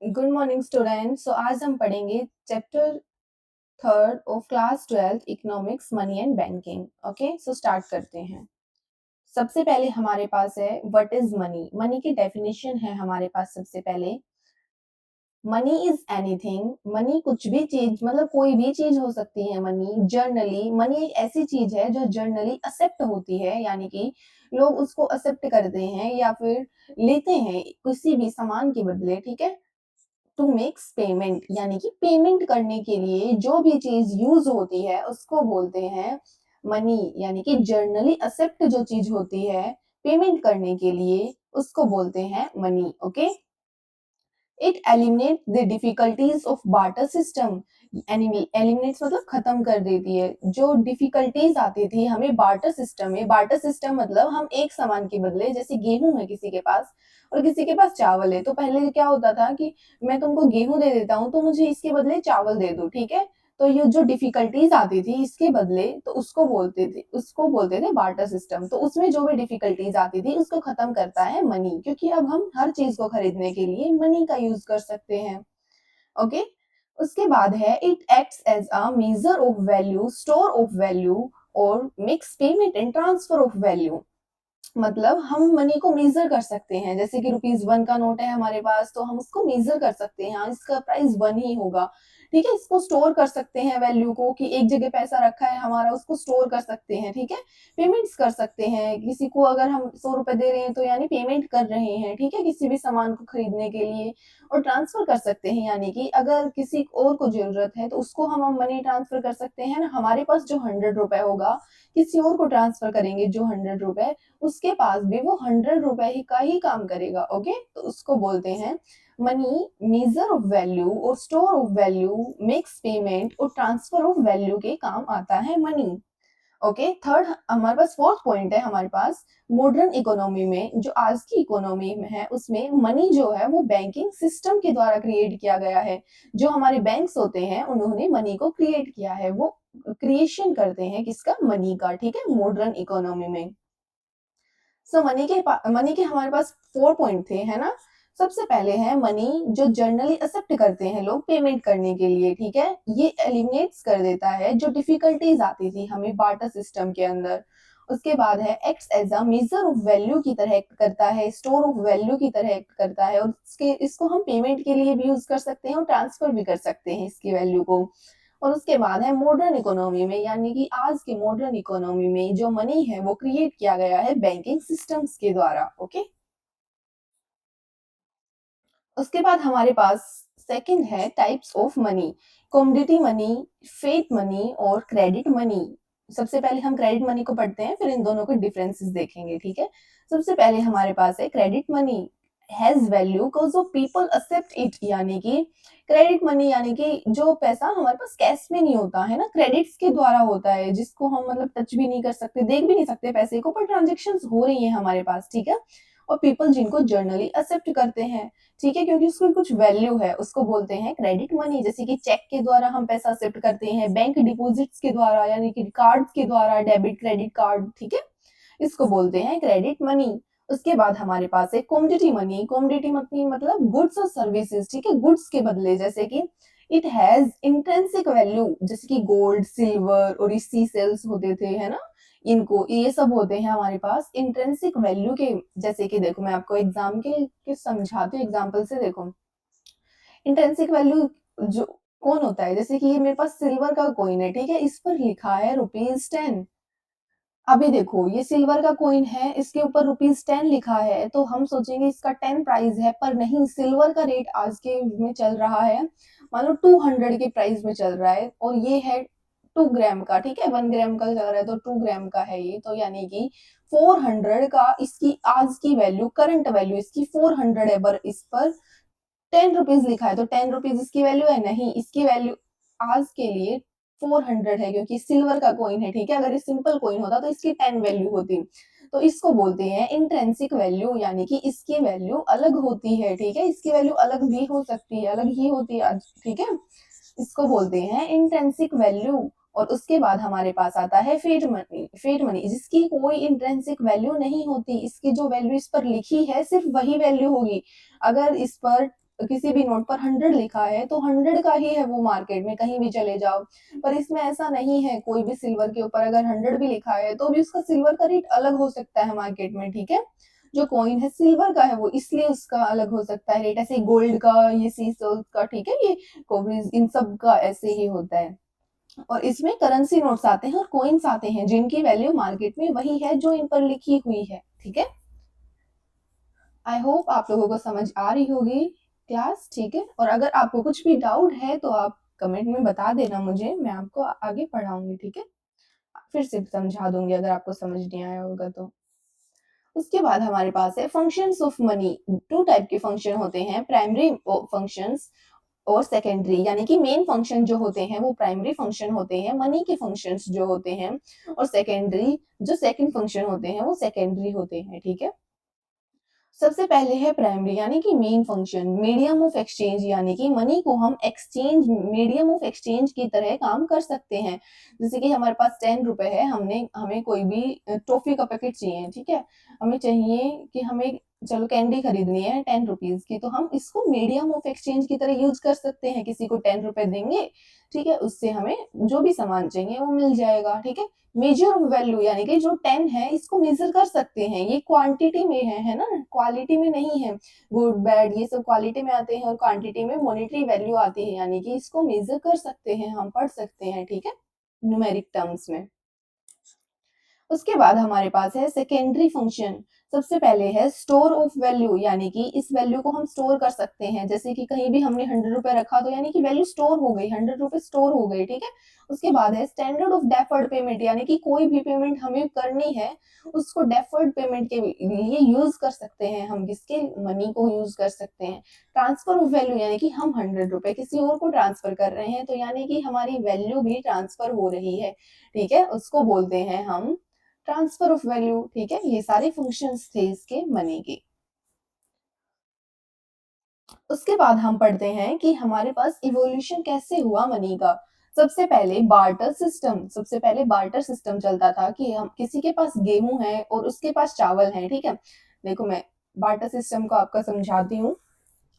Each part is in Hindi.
Good morning student. सो आज हम पढ़ेंगे chapter third of class 12 economics money and banking. Okay, so start करते हैं। सबसे पहले हमारे पास है व्हाट इज मनी। मनी की डेफिनेशन है हमारे पास। सबसे पहले मनी इज एनीथिंग। मनी कुछ भी चीज, मतलब कोई भी चीज हो सकती है। मनी जर्नली, मनी एक ऐसी चीज है जो जर्नली एक्सेप्ट होती है, यानी कि लोग उसको एक्सेप्ट करते हैं या फिर लेते हैं किसी भी सामान के बदले। ठीक है, टू मेक्स पेमेंट, यानी कि पेमेंट करने के लिए जो भी चीज यूज होती है उसको बोलते हैं मनी। यानी कि जर्नली एक्सेप्ट जो चीज होती है पेमेंट करने के लिए उसको बोलते हैं money. Okay, it eliminate the difficulties of barter system. Eliminates मतलब खत्म कर देती है जो डिफिकल्टीज आती थी हमें बार्टर सिस्टम में। बार्टर सिस्टम मतलब हम एक सामान के बदले, जैसे गेहूं है किसी के पास और किसी के पास चावल है, तो पहले क्या होता था कि मैं तुमको गेहूं दे देता हूँ तो मुझे इसके बदले चावल दे दो। ठीक है, तो ये जो डिफिकल्टीज आती थी इसके बदले, तो उसको बोलते थे बार्टर सिस्टम। तो उसमें जो भी डिफिकल्टीज आती थी उसको खत्म करता है मनी, क्योंकि अब हम हर चीज को खरीदने के लिए मनी का यूज कर सकते हैं। ओके, उसके बाद है it acts as a measure of value, store of value और mix payment and transfer of value. मतलब हम मनी को मेजर कर सकते हैं, जैसे कि रुपीज 1 का नोट है हमारे पास तो हम उसको मेजर कर सकते हैं, हाँ इसका प्राइस 1 ही होगा। ठीक है, इसको स्टोर कर सकते हैं वैल्यू को, कि एक जगह पैसा रखा है हमारा उसको स्टोर कर सकते हैं। ठीक है, पेमेंट्स कर सकते हैं किसी को, अगर हम 100 रुपए दे रहे हैं तो यानी पेमेंट कर रहे हैं। ठीक है, किसी भी सामान को खरीदने के लिए। और ट्रांसफर कर सकते हैं, यानी कि अगर किसी और को जरूरत है तो उसको हम मनी ट्रांसफर कर सकते हैं ना। हमारे पास जो 100 रुपए होगा किसी और को ट्रांसफर करेंगे जो 100 रुपए, उसके पास भी वो 100 रुपए ही का ही काम करेगा। ओके, तो उसको बोलते हैं मनी। मेजर ऑफ वैल्यू और store of value, mix payment और ट्रांसफर ऑफ वैल्यू के काम आता है मनी। ओके, थर्ड हमारे पास फोर्थ पॉइंट है हमारे पास मॉडर्न इकोनॉमी में, जो आज की इकोनॉमी में है उसमें मनी जो है वो बैंकिंग सिस्टम के द्वारा क्रिएट किया गया है। जो हमारे बैंक्स होते हैं उन्होंने मनी को क्रिएट किया है, वो क्रिएशन करते हैं किसका, मनी का। ठीक है, मॉडर्न इकोनॉमी में। सो मनी के हमारे पास 4 पॉइंट थे, है ना। सबसे पहले है मनी जो जर्नली एक्सेप्ट करते हैं लोग पेमेंट करने के लिए। ठीक है, ये एलिमिनेट्स कर देता है जो डिफिकल्टीज आती थी हमें बार्टर सिस्टम के अंदर। उसके बाद है acts as a measure of value की तरह एक्ट करता है, स्टोर ऑफ वैल्यू की तरह एक्ट करता है, और इसको हम पेमेंट के लिए भी यूज कर सकते हैं और ट्रांसफर भी कर सकते हैं इसकी वैल्यू को। और उसके बाद है मॉडर्न इकोनॉमी में, यानी कि आज के मॉडर्न इकोनॉमी में जो मनी है वो क्रिएट किया गया है बैंकिंग सिस्टम्स के द्वारा। ओके, उसके बाद हमारे पास सेकंड है types of money. Commodity money, fiat money और क्रेडिट मनी। सबसे पहले हम क्रेडिट मनी को पढ़ते हैं, फिर इन दोनों के डिफरेंसेस देखेंगे। ठीक है, सबसे पहले हमारे पास है credit money has value because of people accept it. यानी कि क्रेडिट मनी यानी कि जो पैसा हमारे पास कैश में नहीं होता है ना, क्रेडिट्स के द्वारा होता है, जिसको हम मतलब टच भी नहीं कर सकते, देख भी नहीं सकते पैसे को, पर ट्रांजेक्शन हो रही है हमारे पास। ठीक है, और पीपल जिनको जर्नली एक्सेप्ट करते हैं। ठीक है, क्योंकि उसकी कुछ वैल्यू है, उसको बोलते हैं क्रेडिट मनी। जैसे कि चेक के द्वारा हम पैसा एक्सेप्ट करते हैं, बैंक डिपॉजिट्स के द्वारा, यानी कि कार्ड के द्वारा, डेबिट क्रेडिट कार्ड। ठीक है, इसको बोलते हैं क्रेडिट मनी। उसके बाद हमारे पास है कमोडिटी मनी। कमोडिटी मनी मतलब गुड्स और सर्विसेज। ठीक है, गुड्स के बदले, जैसे कि इट हैज इंट्रिंसिक वैल्यू, जैसे कि गोल्ड, सिल्वर और इसी सेल्स होते थे, है ना। इनको ये सब होते हैं हमारे पास इंट्रिंसिक वैल्यू के। जैसे कि देखो मैं आपको एग्जाम के समझाती हूँ, एग्जाम्पल से देखो। इंट्रिंसिक वैल्यू जो कौन होता है, जैसे कि ये मेरे पास सिल्वर का कॉइन है। ठीक है, इस पर लिखा है रुपीज 10। अभी देखो ये सिल्वर का कॉइन है, इसके ऊपर रुपीज 10 लिखा है, तो हम सोचेंगे इसका 10 प्राइस है, पर नहीं, सिल्वर का रेट आज के में चल रहा है, मान लो 200 के प्राइस में चल रहा है, और ये है 2 ग्राम का। ठीक है, 1 ग्राम का चल रहा है तो 2 ग्राम का है ये, तो यानी कि 400 का इसकी आज की वैल्यू, करंट वैल्यू इसकी 400 है, पर इस पर 10 रुपीज लिखा है, तो 10 रुपीज इसकी वैल्यू है नहीं, इसकी वैल्यू आज के लिए 400 है, क्योंकि सिल्वर का कॉइन है। ठीक है, अगर ये सिंपल कॉइन होता तो इसकी 10 वैल्यू होती। तो इसको बोलते हैं इंट्रिंसिक वैल्यू, यानी कि इसकी वैल्यू अलग होती है। ठीक है, इसकी वैल्यू अलग भी हो सकती है, अलग ही होती है आज। ठीक है, इसको बोलते हैं इंट्रिंसिक वैल्यू। और उसके बाद हमारे पास आता है फेट मनी। फेट मनी जिसकी कोई इंट्रिंसिक वैल्यू नहीं होती, इसकी जो वैल्यू इस पर लिखी है सिर्फ वही वैल्यू होगी। अगर इस पर किसी भी नोट पर 100 लिखा है तो 100 का ही है वो मार्केट में, कहीं भी चले जाओ। पर इसमें ऐसा नहीं है, कोई भी सिल्वर के ऊपर अगर 100 भी लिखा है तो भी उसका सिल्वर का रेट अलग हो सकता है मार्केट में, ठीक है। जो कॉइन है सिल्वर का है वो, इसलिए उसका अलग हो सकता है रेट, ऐसे गोल्ड का, ये सी सिल्क का, ठीक है, ये कोबरीज, इन सब का ऐसे ही होता है। और इसमें करेंसी नोट्स आते हैं और कॉइन्स आते हैं जिनकी वैल्यू मार्केट में वही है जो इन पर लिखी हुई है, ठीक है। आई होप आप लोगों को समझ आ रही होगी क्लास, ठीक है। और अगर आपको कुछ भी डाउट है तो आप कमेंट में बता देना मुझे, मैं आपको आगे पढ़ाऊंगी, ठीक है। फिर से समझा दूंगी अगर आपको समझ नहीं आया होगा तो। उसके बाद हमारे पास है functions of money. Two type के फंक्शन होते हैं, प्राइमरी फंक्शंस और सेकेंडरी, यानी कि मेन फंक्शन जो होते हैं वो प्राइमरी फंक्शन होते हैं, मनी के फंक्शंस जो होते हैं, और सेकेंडरी जो सेकंड फंक्शन होते हैं वो सेकेंडरी होते हैं, ठीक है। सबसे पहले है प्राइमरी यानी कि main function, medium of exchange, यानी कि मनी को हम एक्सचेंज, मीडियम ऑफ एक्सचेंज की तरह काम कर सकते हैं। जैसे कि हमारे पास 10 रुपए है, हमें कोई भी टॉफी का पैकेट चाहिए, ठीक है। हमें चाहिए कि हमें, चलो कैंडी खरीदनी है 10 रुपीज की, तो हम इसको मीडियम ऑफ एक्सचेंज की तरह यूज कर सकते हैं। किसी को 10 रुपए देंगे, ठीक है, उससे हमें जो भी सामान चाहिए वो मिल जाएगा, ठीक है। मेजर ऑफ वैल्यू यानी कि जो 10 है इसको मेजर कर सकते हैं, ये क्वांटिटी में है ना, क्वालिटी में नहीं है। गुड बैड ये सब क्वालिटी में आते हैं और क्वांटिटी में मॉनेटरी वैल्यू आती है, यानी कि इसको मेजर कर सकते हैं, हम पढ़ सकते हैं, ठीक है, न्यूमेरिक टर्म्स में। उसके बाद हमारे पास है सेकेंडरी फंक्शन। सबसे पहले है स्टोर ऑफ वैल्यू, यानी कि इस वैल्यू को हम स्टोर कर सकते हैं। जैसे कि कहीं भी हमने 100 रुपए रखा तो यानी कि वैल्यू स्टोर हो गई, 100 रुपए स्टोर हो गई, ठीक है। उसके बाद है स्टैंडर्ड ऑफ डेफर्ड पेमेंट, यानी कि कोई भी पेमेंट हमें करनी है उसको डेफर्ड पेमेंट के लिए यूज कर सकते हैं हम, किसके, मनी को यूज कर सकते हैं। ट्रांसफर ऑफ वैल्यू, यानी कि हम 100 रुपए किसी और को ट्रांसफर कर रहे हैं तो यानी कि हमारी वैल्यू भी ट्रांसफर हो रही है, ठीक है, उसको बोलते हैं हम ट्रांसफर ऑफ वैल्यू, ठीक है। ये सारे फंक्शंस थे इसके मनी के। उसके बाद हम पढ़ते हैं कि हमारे पास इवोल्यूशन कैसे हुआ मनी का। सबसे पहले बार्टर सिस्टम, सबसे पहले बार्टर सिस्टम चलता था कि हम, किसी के पास गेहूं है और उसके पास चावल है, ठीक है। देखो मैं बार्टर सिस्टम को आपका समझाती हूँ।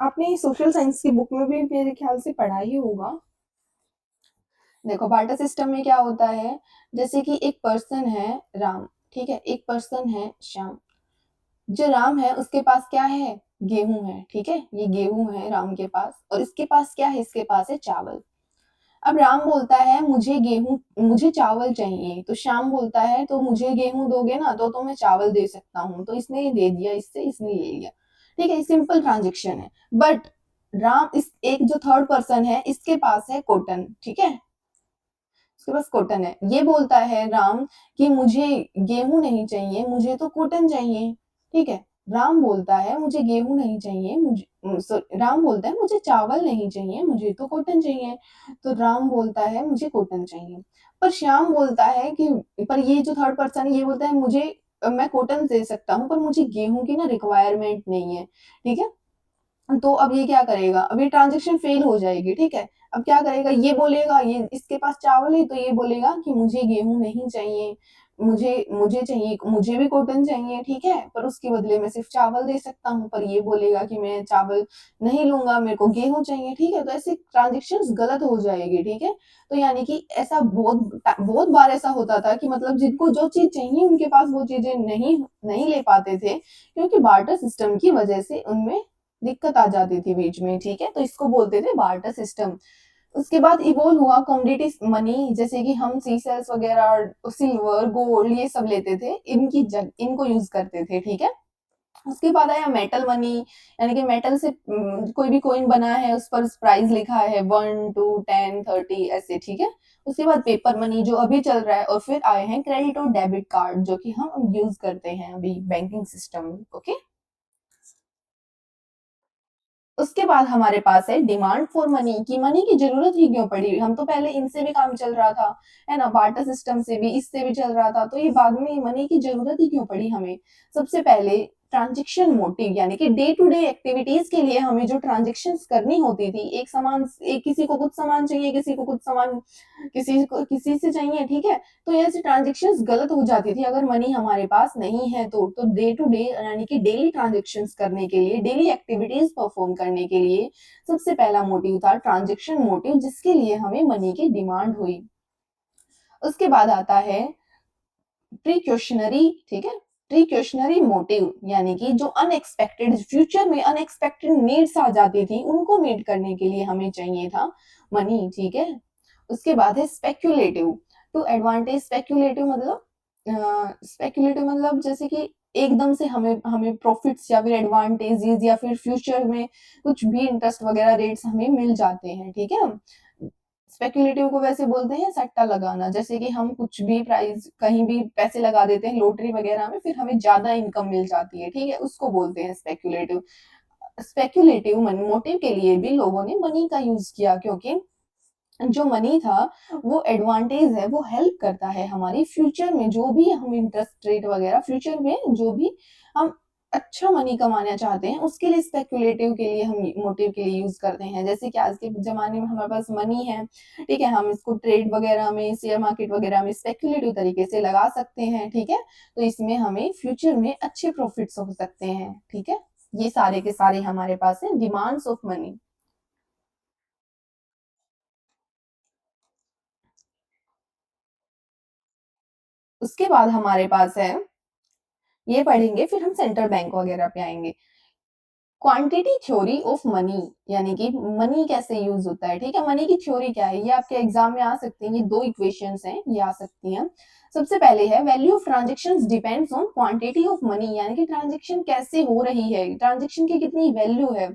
आपने सोशल साइंस की बुक में भी मेरे ख्याल से पढ़ा ही होगा। देखो बार्टर सिस्टम में क्या होता है, जैसे कि एक पर्सन है राम, ठीक है, एक पर्सन है श्याम। जो राम है उसके पास क्या है, गेहूं है, ठीक है, ये गेहूं है राम के पास, और इसके पास क्या है, इसके पास है चावल। अब राम बोलता है मुझे गेहूं, मुझे चावल चाहिए, तो श्याम बोलता है तो मुझे गेहूं दोगे ना तो मैं चावल दे सकता हूँ, तो इसने ये दे दिया, इससे इसने ले लिया, ठीक है, सिंपल ट्रांजेक्शन है। बट राम, इस एक जो थर्ड पर्सन है इसके पास है कॉटन, ठीक है, उसके पास कॉटन है। ये बोलता है राम कि मुझे गेहूं नहीं चाहिए, मुझे तो कॉटन चाहिए, ठीक है। राम बोलता है मुझे गेहूं नहीं चाहिए, राम बोलता है मुझे चावल नहीं चाहिए, मुझे तो कॉटन चाहिए। तो राम बोलता है मुझे कॉटन चाहिए। पर श्याम बोलता है कि, पर ये जो थर्ड पर्सन है ये बोलता है मुझे, मैं कॉटन दे सकता हूँ पर मुझे गेहूं की ना रिक्वायरमेंट नहीं है, ठीक है। तो अब ये क्या करेगा, अब ये ट्रांजेक्शन फेल हो जाएगी, ठीक है। अब क्या करेगा, ये बोलेगा, ये इसके पास चावल है तो ये बोलेगा कि मुझे गेहूं नहीं चाहिए, मुझे मुझे चाहिए, मुझे भी कॉटन चाहिए, ठीक है, पर उसके बदले में सिर्फ चावल दे सकता हूँ। पर ये बोलेगा कि मैं चावल नहीं लूंगा, मेरे को गेहूं चाहिए, ठीक है। तो ऐसे ट्रांजेक्शन गलत हो जाएगी, ठीक है। तो यानी कि ऐसा बहुत बहुत बार ऐसा होता था कि मतलब जिनको जो चीज चाहिए उनके पास वो चीजें नहीं नहीं ले पाते थे, क्योंकि बार्टर सिस्टम की वजह से उनमें दिक्कत आ जाती थी बीच में, ठीक है। तो इसको बोलते थे बार्टर सिस्टम। उसके बाद इवोल्व हुआ कमोडिटी मनी, जैसे कि हम सी सेल्स वगैरह, सिल्वर, गोल्ड, ये सब लेते थे, इनकी जग इनको यूज करते थे, ठीक है। उसके बाद आया मेटल मनी, यानी कि मेटल से कोई भी कोइन बना है उस पर प्राइस लिखा है 1 2 10 30 ऐसे, ठीक है। उसके बाद पेपर मनी जो अभी चल रहा है, और फिर आए हैं क्रेडिट और डेबिट कार्ड जो कि हम यूज करते हैं अभी बैंकिंग सिस्टम में, ओके। उसके बाद हमारे पास है डिमांड फॉर मनी, की मनी की जरूरत ही क्यों पड़ी, हम तो पहले इनसे भी काम चल रहा था, है ना, बार्टर सिस्टम से भी, इससे भी चल रहा था, तो ये बाद में मनी की जरूरत ही क्यों पड़ी हमें। सबसे पहले ट्रांजेक्शन मोटिव यानी कि डे टू डे एक्टिविटीज के लिए हमें जो ट्रांजेक्शन्स करनी होती थी, एक किसी को कुछ सामान चाहिए, किसी को कुछ सामान किसी से चाहिए, ठीक है, तो ऐसी ट्रांजेक्शन्स गलत हो जाती थी अगर मनी हमारे पास नहीं है। तो डे टू डे यानी कि डेली ट्रांजेक्शन्स करने के लिए, डेली एक्टिविटीज परफॉर्म करने के लिए सबसे पहला मोटिव था ट्रांजेक्शन मोटिव, जिसके लिए हमें मनी की डिमांड हुई। उसके बाद आता है प्रीक्योशनरी, ठीक है, प्रीक्योशनरी मोटिव यानी कि जो अनएक्सपेक्टेड फ्यूचर में अनएक्सपेक्टेड नीड्स आ जाती थी, उनको मीट करने के लिए हमें चाहिए था मनी, ठीक है। उसके बाद है स्पेक्युलेटिव टू एडवांटेज। स्पेक्युलेटिव मतलब जैसे कि एकदम से हमें हमें प्रॉफिट्स या फिर एडवांटेजेस या फिर फ्यूचर में कुछ भी इंटरेस्ट वगैरह रेट्स हमें मिल जाते हैं, ठीक है। स्पेक्युलेटिव को वैसे बोलते हैं सट्टा लगाना, जैसे कि हम कुछ भी प्राइस कहीं भी पैसे लगा देते हैं लॉटरी वगैरह में, फिर हमें ज्यादा इनकम मिल जाती है, ठीक है, उसको बोलते हैं स्पेक्युलेटिव। स्पेक्युलेटिव मोटिव के लिए भी लोगों ने मनी का यूज किया, क्योंकि जो मनी था वो एडवांटेज है, वो हेल्प करता है हमारी फ्यूचर में, जो भी हम इंटरेस्ट रेट वगैरह फ्यूचर में जो भी हम अच्छा मनी कमाना चाहते हैं, उसके लिए स्पेक्युलेटिव के लिए हम मोटिव के लिए यूज करते हैं। जैसे कि आज के जमाने में हमारे पास मनी है, ठीक है, हम इसको ट्रेड वगैरह में, शेयर मार्केट वगैरह में स्पेक्युलेटिव तरीके से लगा सकते हैं, ठीक है, तो इसमें हमें फ्यूचर में अच्छे प्रॉफिट्स हो सकते हैं, ठीक है। ये सारे के सारे हमारे पास है डिमांड्स ऑफ मनी। उसके बाद हमारे पास है, ये पढ़ेंगे फिर हम सेंट्रल बैंक वगैरह पे आएंगे। क्वांटिटी थ्योरी ऑफ मनी यानी कि मनी कैसे यूज होता है, ठीक है, मनी की थ्योरी क्या है, ये आपके एग्जाम में आ सकती है, ये दो इक्वेशंस हैं, ये आ सकती हैं। सबसे पहले है value of transactions depends on quantity of money, यानी कि ट्रांजेक्शन कैसे हो रही है, ट्रांजेक्शन की कितनी वैल्यू है,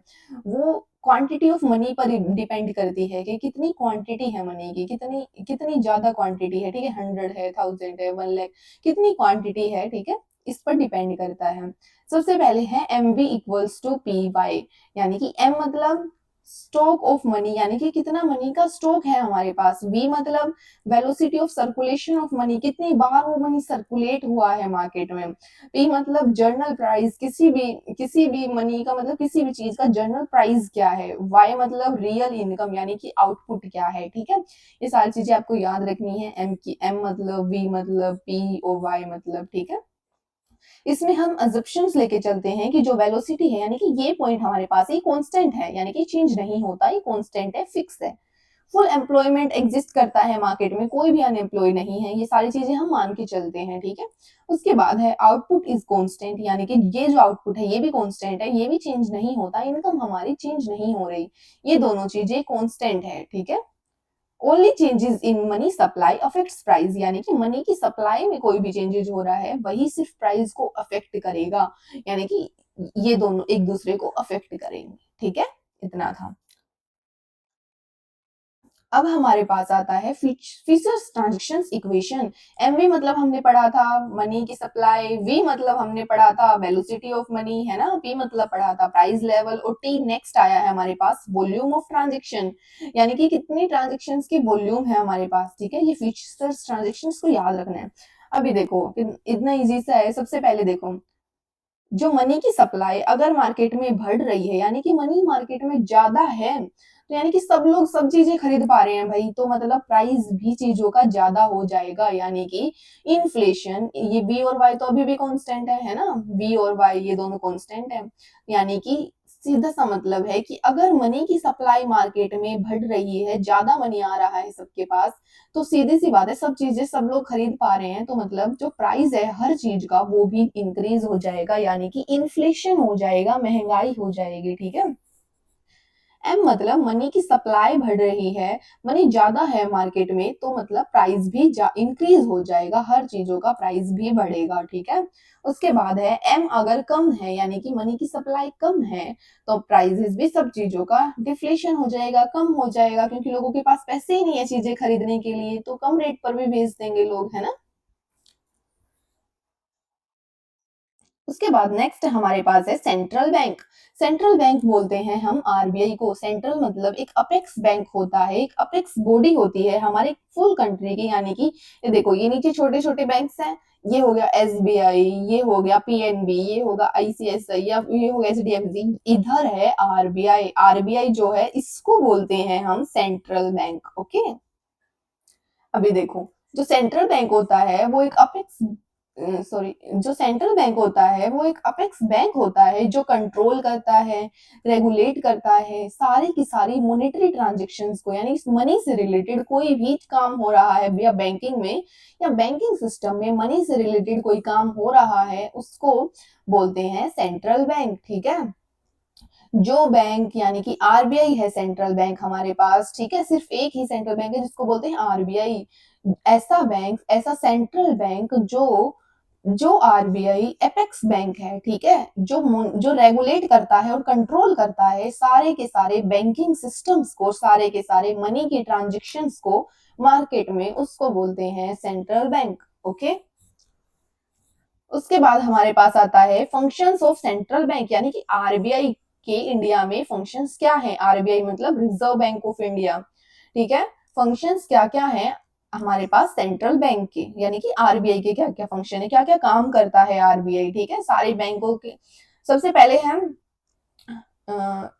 वो क्वांटिटी ऑफ मनी पर डिपेंड करती है कि कितनी क्वांटिटी है मनी की, कितनी कितनी ज्यादा क्वांटिटी है, ठीक है, 100 है, 1000 है, 1 लाख, कितनी क्वांटिटी है, ठीक है, इस पर डिपेंड करता है। सबसे पहले है M B equals to P Y, यानी कि एम मतलब स्टॉक ऑफ मनी, यानी कि कितना मनी का स्टॉक है हमारे पास, वी मतलब velocity of circulation of money, कितनी बार वो मनी सर्कुलेट हुआ है मार्केट में, पी मतलब जर्नल प्राइस, किसी भी मनी का मतलब किसी भी चीज का जर्नल प्राइस क्या है, वाई मतलब रियल इनकम यानी कि आउटपुट क्या है, ठीक है। ये सारी चीजें आपको याद रखनी है, एम की एम मतलब, वी मतलब, पी और वाई मतलब, ठीक है। इसमें हम अजप्शंस लेके चलते हैं कि जो वेलोसिटी है यानी कि ये पॉइंट हमारे पास ये कांस्टेंट है, यानी कि चेंज नहीं होता, ये कांस्टेंट है, फिक्स है। फुल एम्प्लॉयमेंट एग्जिस्ट करता है मार्केट में, कोई भी अनएम्प्लॉय नहीं है, ये सारी चीजें हम मान के चलते हैं, ठीक है। उसके बाद है आउटपुट इज कांस्टेंट, यानी कि ये जो आउटपुट है ये भी कांस्टेंट है, ये भी चेंज नहीं होता, इनकम हमारी चेंज नहीं हो रही, ये दोनों चीजें कांस्टेंट है, ठीक है। Only changes in money supply affects price, यानी कि मनी की सप्लाई में कोई भी चेंजेस हो रहा है वही सिर्फ प्राइस को अफेक्ट करेगा, यानी कि ये दोनों एक दूसरे को अफेक्ट करेंगे, ठीक है, इतना था। अब हमारे पास आता है फीचर्स ट्रांजेक्शंस इक्वेशन। एमवी मतलब हमने पढ़ा था मनी की सप्लाई, वी मतलब हमने पढ़ा था वेलोसिटी ऑफ मनी, है ना, पी मतलब पढ़ा था प्राइस लेवल, और टी नेक्स्ट आया है हमारे पास वॉल्यूम ऑफ ट्रांजेक्शन, यानी कि कितनी ट्रांजेक्शन्स की वॉल्यूम है हमारे पास, ठीक है, ये फीचर्स ट्रांजेक्शंस को याद रखना है। अभी देखो इतना इजी सा है, सबसे पहले देखो जो मनी की सप्लाई अगर मार्केट में बढ़ रही है, यानी कि मनी मार्केट में ज्यादा है, तो यानी कि सब लोग सब चीजें खरीद पा रहे हैं भाई, तो मतलब प्राइस भी चीजों का ज्यादा हो जाएगा, यानी कि इन्फ्लेशन, ये बी और वाई तो अभी भी कांस्टेंट है ना, बी और वाई ये दोनों कांस्टेंट है, यानी कि सीधा सा मतलब है कि अगर मनी की सप्लाई मार्केट में बढ़ रही है, ज्यादा मनी आ रहा है सबके पास, तो सीधी सी बात है सब चीजें सब लोग खरीद पा रहे हैं, तो मतलब जो प्राइस है हर चीज का वो भी इंक्रीज हो जाएगा, यानी कि इन्फ्लेशन हो जाएगा, महंगाई हो जाएगी, ठीक है। एम मतलब मनी की सप्लाई बढ़ रही है, मनी ज्यादा है मार्केट में, तो मतलब प्राइस भी इंक्रीज हो जाएगा, हर चीजों का प्राइस भी बढ़ेगा, ठीक है। उसके बाद है एम अगर कम है, यानी कि मनी की सप्लाई कम है, तो प्राइसेस भी सब चीजों का डिफ्लेशन हो जाएगा, कम हो जाएगा, क्योंकि लोगों के पास पैसे ही नहीं है चीजें खरीदने के लिए, तो कम रेट पर भी बेच देंगे लोग, है ना। उसके बाद नेक्स्ट हमारे पास है सेंट्रल बैंक। सेंट्रल बैंक बोलते हैं हम आरबीआई को। सेंट्रल मतलब एक अपेक्स बैंक होता है, एक अपेक्स बॉडी होती है हमारे फुल कंट्री की, यानी कि ये देखो ये नीचे छोटे छोटे बैंक्स हैं, ये हो गया एसबीआई, ये हो गया पीएनबी, ये होगा आईसीआईसीआई या ये हो गया एचडीएफसी, इधर है आरबीआई। आरबीआई जो है इसको बोलते हैं हम सेंट्रल बैंक। ओके, अभी देखो जो सेंट्रल बैंक होता है वो एक अपेक्स सॉरी जो सेंट्रल बैंक होता है वो एक अपेक्स बैंक होता है जो कंट्रोल करता है, रेगुलेट करता है सारी की सारी मॉनेटरी ट्रांजेक्शन्स को, यानी इस मनी से रिलेटेड कोई भी काम हो रहा है या बैंकिंग में या बैंकिंग सिस्टम में मनी से रिलेटेड कोई काम हो रहा है उसको बोलते हैं सेंट्रल बैंक। ठीक है, जो बैंक यानी कि आरबीआई है सेंट्रल बैंक हमारे पास, ठीक है, सिर्फ एक ही सेंट्रल बैंक है जिसको बोलते हैं आरबीआई। ऐसा बैंक, ऐसा सेंट्रल बैंक जो जो आरबीआई एपेक्स बैंक है, ठीक है, जो रेगुलेट करता है और कंट्रोल करता है सारे के सारे बैंकिंग सिस्टम्स को, सारे के सारे मनी की ट्रांजेक्शन्स को मार्केट में, उसको बोलते हैं सेंट्रल बैंक। ओके, उसके बाद हमारे पास आता है फंक्शंस ऑफ सेंट्रल बैंक, यानी कि आरबीआई के इंडिया में फंक्शंस क्या है। आरबीआई मतलब रिजर्व बैंक ऑफ इंडिया, ठीक है। फंक्शंस क्या क्या है हमारे पास सेंट्रल बैंक के, यानी कि आरबीआई के क्या क्या फंक्शन है, क्या क्या काम करता है आरबीआई, ठीक है, सारे बैंकों के। सबसे पहले हम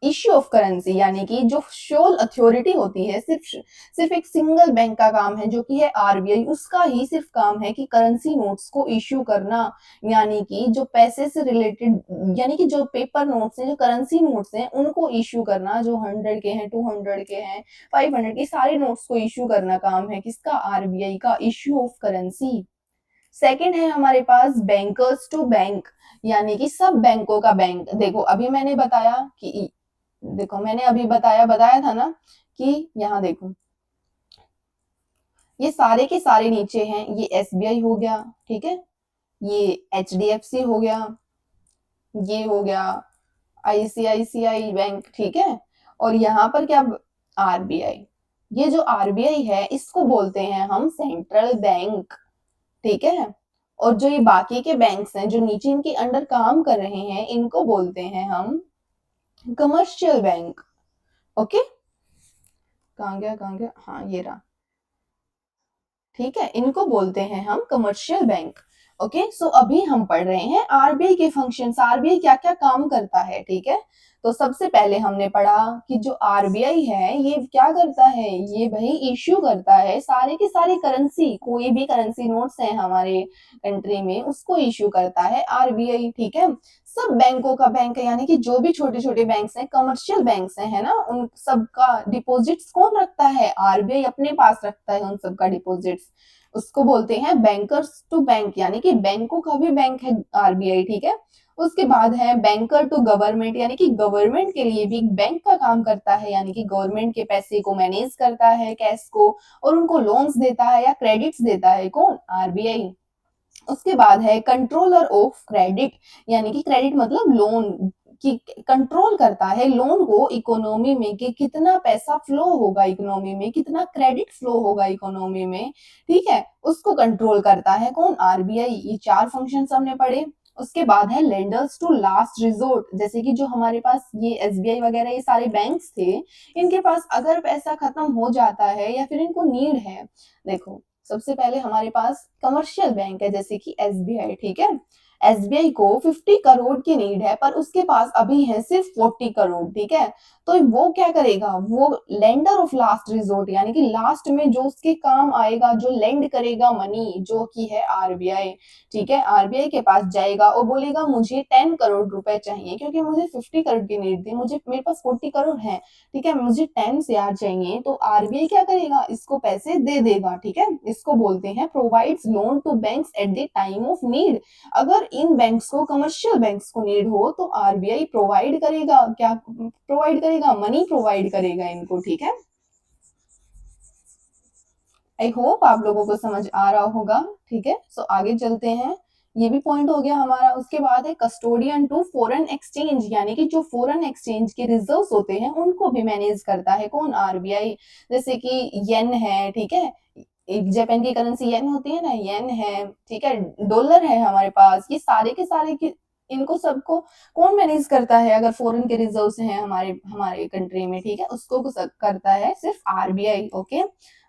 इश्यू ऑफ करेंसी, यानी कि जो शोल अथॉरिटी होती है, सिर्फ एक सिंगल बैंक का काम है जो कि है आरबीआई, उसका ही सिर्फ काम है कि करेंसी नोट्स को इश्यू करना, यानी कि जो पैसे से रिलेटेड, यानी कि जो पेपर नोट्स हैं, जो करेंसी नोट्स हैं उनको इश्यू करना, जो 100 के हैं, 200 के हैं, 500 के, सारे नोट्स को इश्यू करना काम है किसका, आरबीआई का, इश्यू ऑफ करेंसी। सेकंड है हमारे पास बैंकर्स टू बैंक, यानी कि सब बैंकों का बैंक। देखो अभी मैंने बताया कि, देखो मैंने अभी बताया बताया था ना कि यहाँ देखो ये सारे के सारे नीचे हैं, ये एसबीआई हो गया, ठीक है, ये एचडीएफसी हो गया, ये हो गया आईसीआईसीआई बैंक, ठीक है, और यहाँ पर क्या, आरबीआई। ये जो आरबीआई है इसको बोलते हैं हम सेंट्रल बैंक, ठीक है। और जो ये बाकी के बैंक्स हैं जो नीचे इनके अंडर काम कर रहे हैं इनको बोलते हैं हम कमर्शियल बैंक। ओके, कहाँ गया, हाँ ये रहा, ठीक है, इनको बोलते हैं हम कमर्शियल बैंक। ओके, सो अभी हम पढ़ रहे हैं आरबीआई के फंक्शंस, आरबीआई क्या क्या काम करता है, ठीक है। तो सबसे पहले हमने पढ़ा कि जो आरबीआई है ये क्या करता है, ये भाई इश्यू करता है सारे के सारे करेंसी, कोई भी करेंसी नोट्स है हमारे कंट्री में उसको इश्यू करता है आरबीआई, ठीक है। सब बैंकों का बैंक है, यानी कि जो भी छोटे छोटे बैंक्स हैं, कमर्शियल बैंक्स हैं, है ना, उन सबका डिपॉजिट्स कौन रखता है, आरबीआई अपने पास रखता है उन सबका डिपॉजिट्स। उसको बोलते हैं बैंकर्स टू बैंक, यानी कि बैंकों का भी बैंक है आरबीआई, ठीक है। उसके बाद है बैंकर टू गवर्नमेंट, यानी कि गवर्नमेंट के लिए भी बैंक का काम करता है, यानी कि गवर्नमेंट के पैसे को मैनेज करता है, कैश को, और उनको लोन्स देता है या क्रेडिट्स देता है कौन, आरबीआई। उसके बाद है कंट्रोलर ऑफ क्रेडिट, यानी कि क्रेडिट मतलब लोन, कि कंट्रोल करता है लोन को इकोनॉमी में, कि कितना पैसा फ्लो होगा इकोनॉमी में, कितना क्रेडिट फ्लो होगा इकोनॉमी में, ठीक है, उसको कंट्रोल करता है कौन, आरबीआई। ये चार फंक्शन हमने पढ़े। उसके बाद है लेंडर्स टू लास्ट रिजोर्ट, जैसे कि जो हमारे पास ये एसबीआई वगैरह ये सारे बैंक्स थे, इनके पास अगर पैसा खत्म हो जाता है या फिर इनको नीड है, देखो सबसे पहले हमारे पास कमर्शियल बैंक है जैसे कि एसबीआई, ठीक है। एसबीआई को 50 करोड़ की नीड है पर उसके पास अभी है सिर्फ 40 करोड़, ठीक है। तो वो क्या करेगा, वो लेंडर ऑफ लास्ट रिजोर्ट, यानी कि लास्ट में जो उसके काम आएगा, जो लेंड करेगा मनी, जो कि है आरबीआई, ठीक है, आरबीआई के पास जाएगा और बोलेगा मुझे 10 करोड़ रुपए चाहिए क्योंकि मुझे 50 करोड़ की नीड थी, मुझे मेरे पास 40 करोड़ है, ठीक है, मुझे 10 शेयर चाहिए, तो आरबीआई क्या करेगा, इसको पैसे दे देगा, ठीक है। इसको बोलते हैं provides loan to banks at the time of need. अगर इन बैंक्स को, कमर्शियल बैंक्स को नीड हो तो आरबीआई प्रोवाइड करेगा, क्या प्रोवाइड करेगा, मनी प्रोवाइड करेगा इनको, ठीक है। आई होप आप लोगों को समझ आ रहा होगा, ठीक है। सो आगे चलते हैं, ये भी पॉइंट हो गया हमारा। उसके बाद है कस्टोडियन टू फॉरेन एक्सचेंज, यानी कि जो फॉरेन एक्सचेंज के रिजर्व्स होते हैं उनको भी मैनेज करता है कौन, आरबीआई। जैसे कि येन है, ठीक है, जापान की करेंसी येन होती है ना, येन है, ठीक है, डॉलर है हमारे पास, ये सारे के सारे इनको सबको कौन मैनेज करता है? अगर फॉरेन के रिजर्व्स हैं हमारे हमारे कंट्री में, ठीक है, उसको करता है सिर्फ आरबीआई। ओके,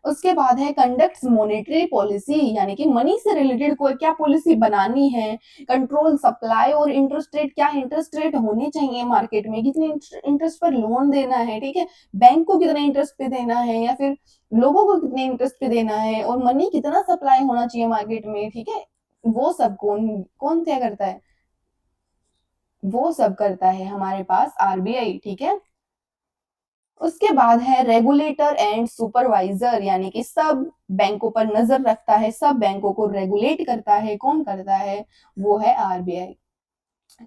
उसके बाद है कंडक्ट्स मॉनेटरी पॉलिसी, यानी कि मनी से रिलेटेड कोई क्या पॉलिसी बनानी है, कंट्रोल सप्लाई और इंटरेस्ट रेट, क्या इंटरेस्ट रेट होने चाहिए मार्केट में, कितने इंटरेस्ट पर लोन देना है, ठीक है, बैंक को कितने इंटरेस्ट पे देना है या फिर लोगों को कितने इंटरेस्ट पे देना है, और मनी कितना सप्लाई होना चाहिए मार्केट में, ठीक है, वो सब कौन कौन क्या करता है? वो सब करता है हमारे पास आरबीआई, ठीक है। उसके बाद है रेगुलेटर एंड सुपरवाइजर, यानी कि सब बैंकों पर नजर रखता है, सब बैंकों को रेगुलेट करता है, कौन करता है? वो है आरबीआई,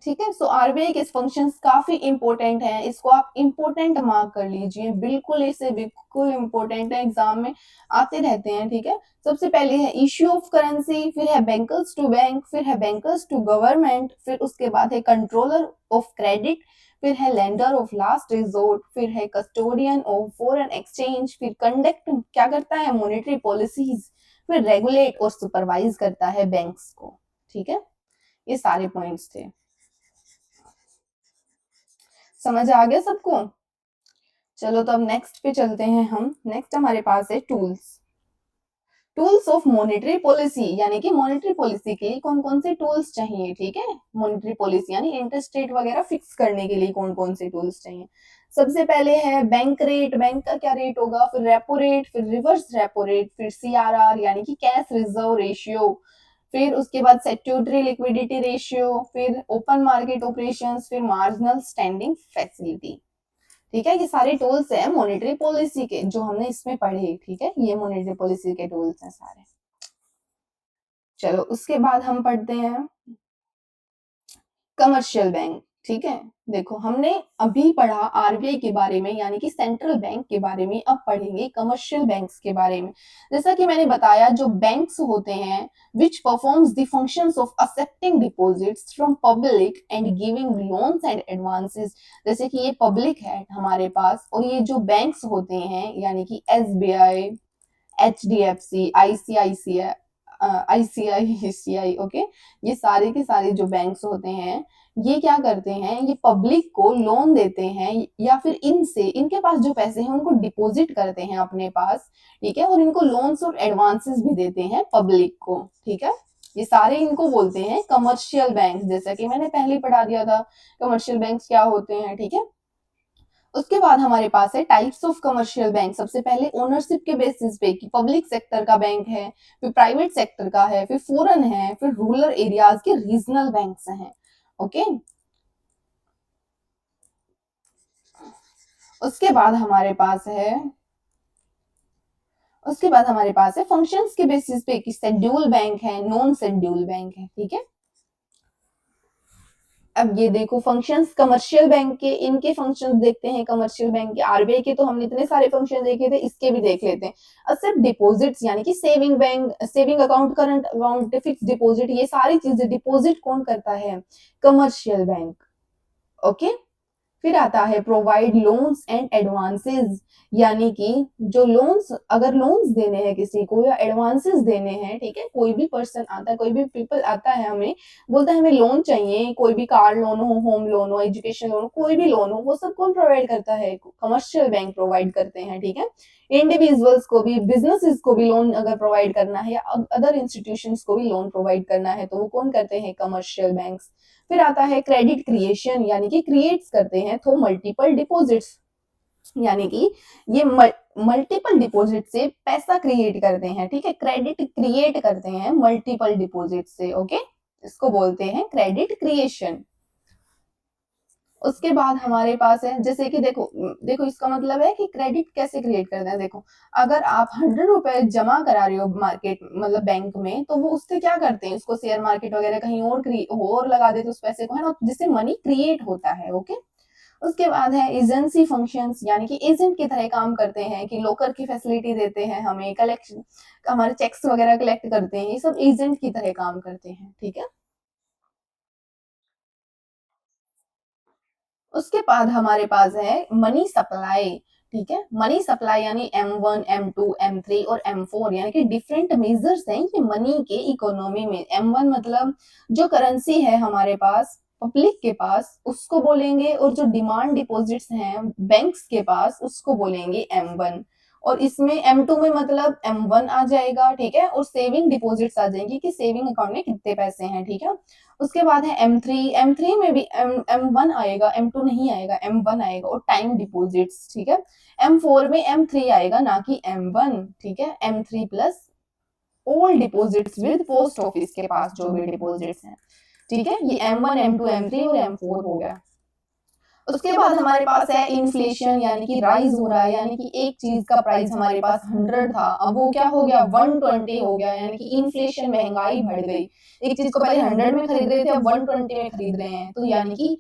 ठीक है। सो आरबीआई के फंक्शंस काफी इंपॉर्टेंट हैं, इसको आप इंपॉर्टेंट मार्क कर लीजिए, बिल्कुल इसे बिल्कुल इंपॉर्टेंट है, एग्जाम में आते रहते हैं, ठीक है। सबसे पहले है इश्यू ऑफ करेंसी, फिर है बैंकर्स टू बैंक, फिर है बैंकर्स टू गवर्नमेंट, फिर उसके बाद है कंट्रोलर ऑफ क्रेडिट, फिर है लेंडर ऑफ लास्ट रिजोर्ट, फिर है कस्टोडियन ऑफ फॉरेन एक्सचेंज, फिर कंडक्ट क्या करता है? मॉनेटरी पॉलिसीज, फिर रेगुलेट और सुपरवाइज करता है बैंक्स को, ठीक है। ये सारे पॉइंट्स थे, समझ आ गया सबको? चलो तो अब नेक्स्ट पे चलते हैं हम। नेक्स्ट हमारे पास है tools, tools of monetary policy, यानी कि मॉनेटरी पॉलिसी के लिए कौन कौन से टूल्स चाहिए, ठीक है। मॉनेटरी पॉलिसी यानी इंटरेस्ट रेट वगैरह फिक्स करने के लिए कौन कौन से टूल्स चाहिए? सबसे पहले है बैंक रेट, बैंक का क्या रेट होगा, फिर रेपो रेट, फिर रिवर्स रेपो रेट, फिर सीआरआर यानी कि कैश रिजर्व रेशियो, फिर उसके बाद स्टैट्यूटरी लिक्विडिटी रेशियो, फिर ओपन मार्केट ऑपरेशंस, फिर मार्जिनल स्टैंडिंग फैसिलिटी, ठीक है। ये सारे टूल्स हैं मॉनेटरी पॉलिसी के जो हमने इसमें पढ़े, ठीक है, ये मॉनेटरी पॉलिसी के टूल्स हैं सारे। चलो उसके बाद हम पढ़ते हैं कमर्शियल बैंक, ठीक है। देखो हमने अभी पढ़ा आरबीआई के बारे में, यानी कि सेंट्रल बैंक के बारे में, अब पढ़ेंगे कमर्शियल बैंक्स के बारे में। जैसा कि मैंने बताया, जो बैंक्स होते हैं विच performs the functions of accepting deposits from public and giving loans and advances, जैसे कि ये पब्लिक है हमारे पास, और ये जो बैंक्स होते हैं यानी कि SBI, HDFC, ICICI, ICICI, okay, ये सारे के सारे जो बैंक्स होते हैं, ये क्या करते हैं? ये पब्लिक को लोन देते हैं, या फिर इनसे इनके पास जो पैसे हैं उनको डिपॉजिट करते हैं अपने पास, ठीक है, और इनको लोन्स और एडवांसेस भी देते हैं पब्लिक को, ठीक है। ये सारे इनको बोलते हैं कमर्शियल बैंक, जैसा कि मैंने पहले पढ़ा दिया था कमर्शियल बैंक क्या होते हैं, ठीक है। उसके बाद हमारे पास है टाइप्स ऑफ कमर्शियल बैंक। सबसे पहले ओनरशिप के बेसिस पे कि पब्लिक सेक्टर का बैंक है, फिर प्राइवेट सेक्टर का है, फिर फॉरेन है, फिर रूरल एरियाज के रीजनल बैंक्स हैं, ओके। उसके बाद हमारे पास है फंक्शंस के बेसिस पे कि शेड्यूल बैंक है, नॉन शेड्यूल बैंक है, ठीक है। अब ये देखो फंक्शंस कमर्शियल बैंक के, इनके फंक्शंस देखते हैं कमर्शियल बैंक के। आरबीआई के तो हमने इतने सारे फंक्शन देखे थे, इसके भी देख लेते हैं। एक्सेप्ट डिपॉजिट्स यानी कि saving bank, saving account, current account, fix deposit, ये सारी चीजें डिपॉजिट कौन करता है? Commercial bank, okay. फिर आता है प्रोवाइड लोन्स एंड एडवांसेस, यानी कि जो लोन्स, अगर लोन्स देने हैं किसी को या एडवांसेस देने हैं, ठीक है, कोई भी पर्सन आता है, कोई भी पीपल आता है, हमें बोलता है हमें लोन चाहिए, कोई भी कार लोन हो, होम लोन हो, एजुकेशन लोन हो, कोई भी लोन हो, वो सब कौन प्रोवाइड करता है? कमर्शियल बैंक प्रोवाइड करते हैं, ठीक है। इंडिविजुअल्स को भी, बिजनेसेस को भी लोन अगर प्रोवाइड करना है या अदर इंस्टीट्यूशंस को भी लोन प्रोवाइड करना है, तो वो कौन करते हैं? Commercial banks. फिर आता है क्रेडिट क्रिएशन, यानी कि क्रिएट्स करते हैं थ्रू मल्टीपल डिपॉजिट्स, यानी कि ये मल्टीपल डिपॉजिट से पैसा क्रिएट करते हैं, ठीक है, क्रेडिट क्रिएट करते हैं मल्टीपल डिपॉजिट से, ओके, इसको बोलते हैं क्रेडिट क्रिएशन। उसके बाद हमारे पास है जैसे कि देखो देखो इसका मतलब है कि क्रेडिट कैसे क्रिएट करते हैं। देखो अगर आप 100 रुपए जमा करा रहे हो मार्केट मतलब बैंक में, तो वो उससे क्या करते हैं? उसको शेयर मार्केट वगैरह कहीं और लगा देते उस पैसे को, है ना, जिससे मनी क्रिएट होता है, ओके। उसके बाद है एजेंसी फंक्शंस, यानी कि एजेंट की तरह काम करते हैं, कि लोकर की फैसिलिटी देते हैं हमें, कलेक्शन हमारे चेक्स वगैरह कलेक्ट करते हैं, ये सब एजेंट की तरह काम करते हैं, ठीक है। उसके बाद हमारे पास है मनी सप्लाई, ठीक है। मनी सप्लाई यानी M1, M2, M3 और M4, यानी कि डिफरेंट मेजर्स हैं ये मनी के इकोनॉमी में। M1 मतलब जो करेंसी है हमारे पास, पब्लिक के पास उसको बोलेंगे, और जो डिमांड डिपॉजिट्स हैं बैंक्स के पास उसको बोलेंगे M1। और इसमें M2 में मतलब M1 आ जाएगा, ठीक है, और सेविंग डिपॉजिट्स आ जाएंगी कि सेविंग अकाउंट में कितने पैसे हैं, ठीक है। उसके बाद है M3 में भी M1 आएगा, M2 नहीं आएगा, M1 आएगा, और टाइम डिपॉजिट्स, ठीक है। M4 में M3 आएगा ना कि M1, ठीक है। M3 plus all deposits with post office के पास जो भी डिपॉजिट्स हैं, ठीक है। ये M1 M2 M3 और M4 हो गया। उसके बाद हमारे पास है इन्फ्लेशन, यानी कि राइज हो रहा है, यानी कि एक चीज का प्राइस हमारे पास 100 था, अब वो क्या हो गया 120 हो गया, यानी कि इन्फ्लेशन, महंगाई बढ़ गई। एक चीज को पहले 100 में खरीद रहे थे, अब 120 में खरीद रहे हैं, तो यानी कि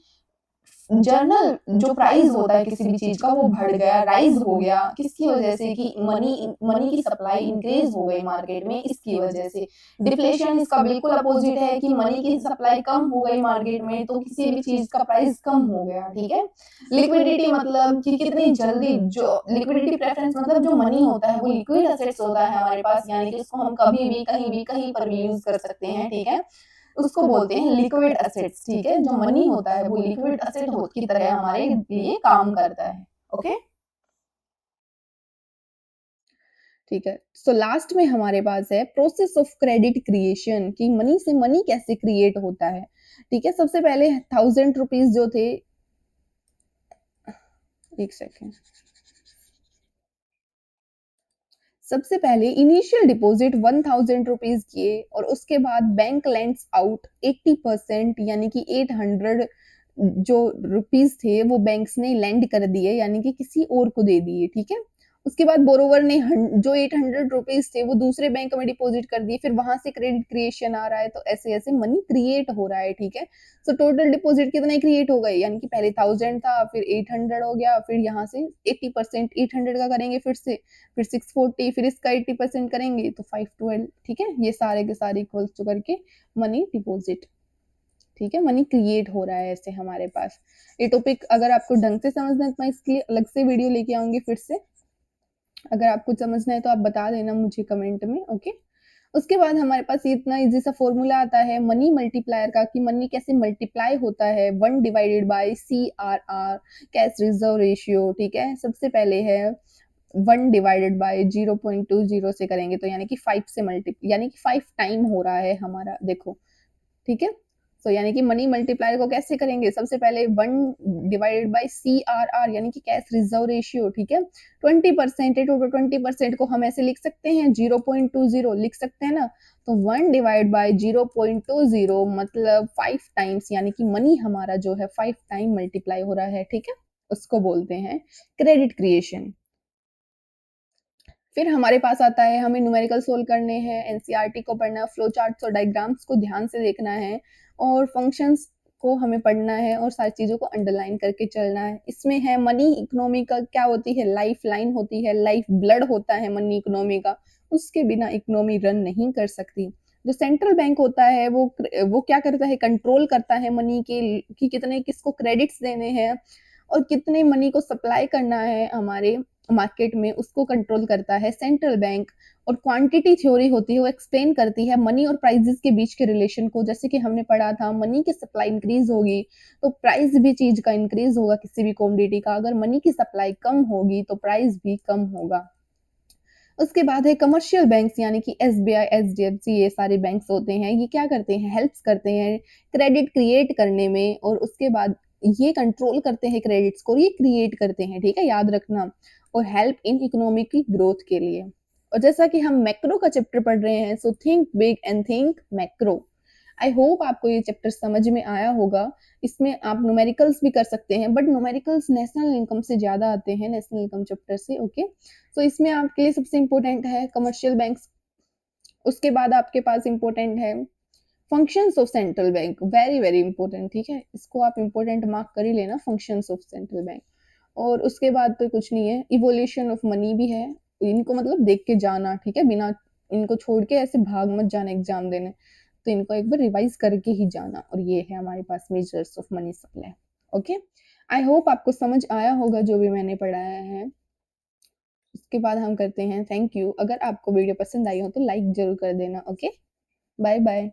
जर्नल जो प्राइस होता है किसी भी चीज का वो बढ़ गया, राइज हो गया। किसकी वजह से कि मनी की सप्लाई इंक्रीज हो गई मार्केट में, इसकी वजह से। डिफ्लेशन इसका बिल्कुल अपोजिट है कि मनी की सप्लाई कम हो गई मार्केट में, तो किसी भी चीज का प्राइस कम हो गया, ठीक है। लिक्विडिटी मतलब कि कितनी जल्दी, जो लिक्विडिटी प्रेफरेंस मतलब जो मनी होता है वो लिक्विड एसेट्स होता है हमारे पास, यानी कि उसको हम कभी भी कहीं पर भी यूज कर सकते हैं, ठीक है। उसको बोलते हैं लिक्विड एसेट्स, ठीक है। जो मनी होता है वो लिक्विड एसेट की तरह हमारे लिए काम करता है, ओके। ठीक है, सो लास्ट में हमारे पास है प्रोसेस ऑफ क्रेडिट क्रिएशन, कि मनी से मनी कैसे क्रिएट होता है, ठीक है। सबसे पहले 1000 रुपीज जो थे, एक सेकेंड, सबसे पहले इनिशियल डिपॉजिट 1000 रुपीज किए, और उसके बाद बैंक लेंड्स आउट 80%, यानी कि 800 जो रुपीज थे वो बैंक्स ने लैंड कर दिए, यानी कि किसी और को दे दिए, ठीक है। उसके बाद बोरोवर ने जो 800 रुपीज थे वो दूसरे बैंक में डिपॉजिट कर दिए, फिर वहां से क्रेडिट क्रिएशन आ रहा है, तो ऐसे ऐसे मनी क्रिएट हो रहा है, ठीक है। सो टोटल डिपॉजिट कितना क्रिएट हो गई, यानी कि पहले 1000 था, फिर 800 हो गया, फिर यहाँ से 80% 800 का करेंगे, फिर 640, फिर इसका 80% करेंगे तो 512, ठीक है। ये सारे के सारे इक्वल्स टू करके मनी डिपॉजिट, ठीक है, मनी क्रिएट हो रहा है ऐसे हमारे पास। ये टॉपिक अगर आपको ढंग से समझना है तो मैं इसके लिए अलग से वीडियो लेके आऊंगी फिर से। अगर आपको समझना है तो आप बता देना मुझे कमेंट में, ओके। उसके बाद हमारे पास ये इतना इजी सा फॉर्मूला आता है मनी मल्टीप्लायर का, कि मनी कैसे मल्टीप्लाई होता है, 1/CRR, कैश रिजर्व रेशियो, ठीक है। सबसे पहले है 1/0.20 से करेंगे, तो यानी कि 5 से यानी कि 5 टाइम हो रहा है हमारा, देखो, ठीक है। सो यानी कि मनी मल्टीप्लायर को कैसे करेंगे, सबसे पहले 1/CRR, यानी कि कैश रिजर्व रेशियो, ठीक है। 20% है, टोटल 20% को हम ऐसे लिख सकते हैं, 0.20 लिख सकते हैं ना। तो 1/0.20 मतलब 5 टाइम्स, यानी कि मनी हमारा जो है 5 टाइम मल्टीप्लाई हो रहा है, ठीक है। उसको बोलते हैं क्रेडिट क्रिएशन। फिर हमारे पास आता है, हमें न्यूमेरिकल सोल्व करने हैं, एनसीईआरटी को पढ़ना है, फ्लो चार्ट्स और डायग्राम्स को ध्यान से देखना है, और फंक्शंस को हमें पढ़ना है, और सारी चीज़ों को अंडरलाइन करके चलना है। इसमें है मनी इकोनॉमी का क्या होती है, लाइफ लाइन होती है, लाइफ ब्लड होता है मनी इकोनॉमी का, उसके बिना इकोनॉमी रन नहीं कर सकती। जो सेंट्रल बैंक होता है वो क्या करता है, कंट्रोल करता है मनी के, कि कितने किसको क्रेडिट्स देने हैं, और कितने मनी को सप्लाई करना है हमारे मार्केट में, उसको कंट्रोल करता है सेंट्रल बैंक। और क्वांटिटी थ्योरी होती है, वो एक्सप्लेन करती है मनी और प्राइसेस के बीच के रिलेशन को, जैसे कि हमने पढ़ा था, मनी की सप्लाई इंक्रीज होगी तो प्राइस भी चीज का इंक्रीज होगा, किसी भी कॉमोडिटी का। अगर मनी की सप्लाई कम होगी तो प्राइस भी कम होगा। उसके बाद है कमर्शियल बैंक्स, यानी कि एसबीआई, एचडीएफसी, ये सारे बैंक्स होते हैं, ये क्या करते हैं, हेल्प्स करते हैं क्रेडिट क्रिएट करने में, और उसके बाद ये कंट्रोल करते हैं क्रेडिट स्कोर, ये क्रिएट करते हैं, ठीक है, याद रखना। और हेल्प इन इकोनॉमिक की ग्रोथ के लिए। और जैसा कि हम मैक्रो का चैप्टर पढ़ रहे हैं, so think big and think macro. I hope आपको ये चैप्टर समझ में आया होगा। इसमें आप न्यूमेरिकल्स भी कर सकते हैं, बट न्यूमेरिकल्स नेशनल इनकम से ज़्यादा आते हैं, नेशनल इनकम चैप्टर से, ओके। तो इसमें आपके लिए सबसे इम्पोर्टेंट है कमर्शियल बैंक्स। उसके बाद आपके पास इम्पोर्टेंट है functions of central bank, very very important, ठीक है। इसको आप इम्पोर्टेंट मार्क कर ही लेना, फंक्शंस ऑफ सेंट्रल बैंक। और उसके बाद तो कुछ नहीं है, इवोल्यूशन ऑफ मनी भी है। इनको मतलब देख के जाना, ठीक है, बिना इनको छोड़ के ऐसे भाग मत जाना एग्जाम देने, तो इनको एक बार रिवाइज करके ही जाना। और ये है हमारे पास measures of money supply, okay. I hope आपको समझ आया होगा जो भी मैंने पढ़ाया है। उसके बाद हम करते हैं थैंक यू। अगर आपको वीडियो पसंद आई हो तो लाइक जरूर कर देना, ओके। Bye bye.